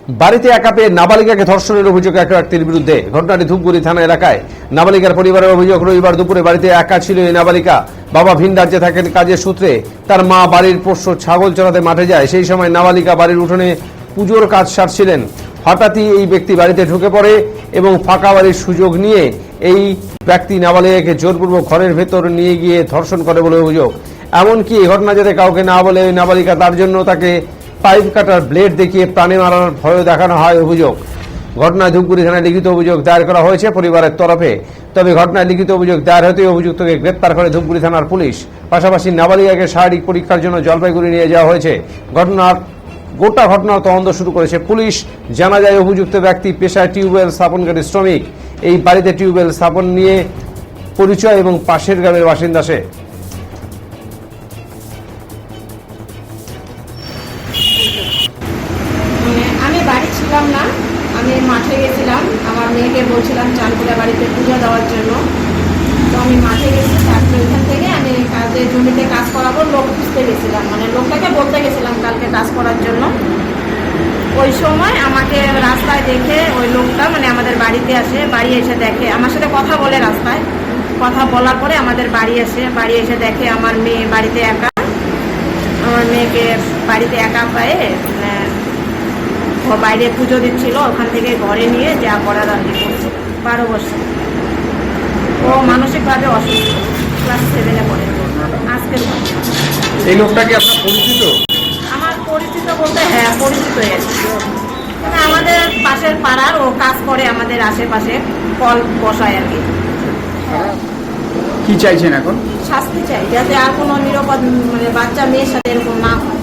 বাড়িতে একা পেয়ে নাবালিকাকে ধর্ষণের অভিযোগ এক ব্যক্তির বিরুদ্ধে। ঘটনাটি ধূপগুড়ি থানা এলাকায়। নাবালিকার পরিবারের অভিযোগ, রবিবার দুপুরে বাড়িতে একা ছিল এই নাবালিকা। বাবা ভিন রাজ্যে থাকেন, কাজের সূত্রে তার মা বাড়ির পোষ্য ছাগল চড়াতে মাঠে যায়। সেই সময় নাবালিকা বাড়ির উঠোনে পুজোর কাজ সারছিলেন। হঠাৎই এই ব্যক্তি বাড়িতে ঢুকে পড়ে এবং ফাঁকা বাড়ির সুযোগ নিয়ে এই ব্যক্তি নাবালিকাকে জোরপূর্বক ঘরের ভেতর নিয়ে গিয়ে ধর্ষণ করে বলে অভিযোগ। এমনকি এই ঘটনা যাতে কাউকে না বলে ওই নাবালিকা তার জন্য তাকে পাইপ কাটার ব্লেড দেখিয়ে প্রাণে মারার ভয় দেখানো হয় অভিযোগ। ঘটনায় ধূপগুড়ি থানায় লিখিত অভিযোগ দায়ের করা হয়েছে পরিবারের তরফে। তবে ঘটনায় লিখিত অভিযোগ দায়ের হতে অভিযুক্তকে গ্রেপ্তার করে ধূপগুড়ি থানার পুলিশ। পাশাপাশি নাবালিকাকে শারীরিক পরীক্ষার জন্য জলপাইগুড়ি নিয়ে যাওয়া হয়েছে। গোটা ঘটনার তদন্ত শুরু করেছে পুলিশ। জানা যায় অভিযুক্ত ব্যক্তি পেশায় টিউবওয়েল স্থাপনকারী শ্রমিক। এই বাড়িতে টিউবওয়েল স্থাপন নিয়ে পরিচয় এবং পাশের গ্রামের বাসিন্দা সে। আমি বাড়ি ছিলাম না, আমি মাঠে গেছিলাম। আমার মেয়েকে বলছিলাম চাল করে বাড়িতে পুজো দেওয়ার জন্য। তো আমি মাঠে গেছি, তারপরে ওইখান থেকে আমি জমিতে কাজ করাবো লোক খুঁজতে গেছিলাম, মানে লোকটাকে বলতে গেছিলাম কালকে কাজ করার জন্য। ওই সময় আমাকে রাস্তায় দেখে ওই লোকটা মানে আমাদের বাড়িতে আসে, বাড়ি এসে দেখে আমার সাথে কথা বলে, রাস্তায় কথা বলার পরে আমাদের বাড়ি এসে দেখে আমার মেয়ে বাড়িতে একা। আমার মেয়েকে বাড়িতে একা পায়ে বাইরে পুজো দিচ্ছিল, ওখান থেকে ঘরে নিয়ে যা করার আর কি করছে। 12 বছর। ও মানসিকভাবে অসুস্থ, ক্লাস 7-এ পড়ে। আজকের এই লোকটা কি আপনার পরিচিত? আমার পরিচিত বলতে হ্যাঁ পরিচিত এসেছে, মানে আমাদের পাশের পাড়ার, ও কাজ করে আমাদের আশেপাশে, কল বসায় আর কি। কি চাইছেন এখন? শাস্তি চাই, যাতে আর কোনো নিরাপদ মানে বাচ্চা মেয়ের সাথে এরকম না হয়।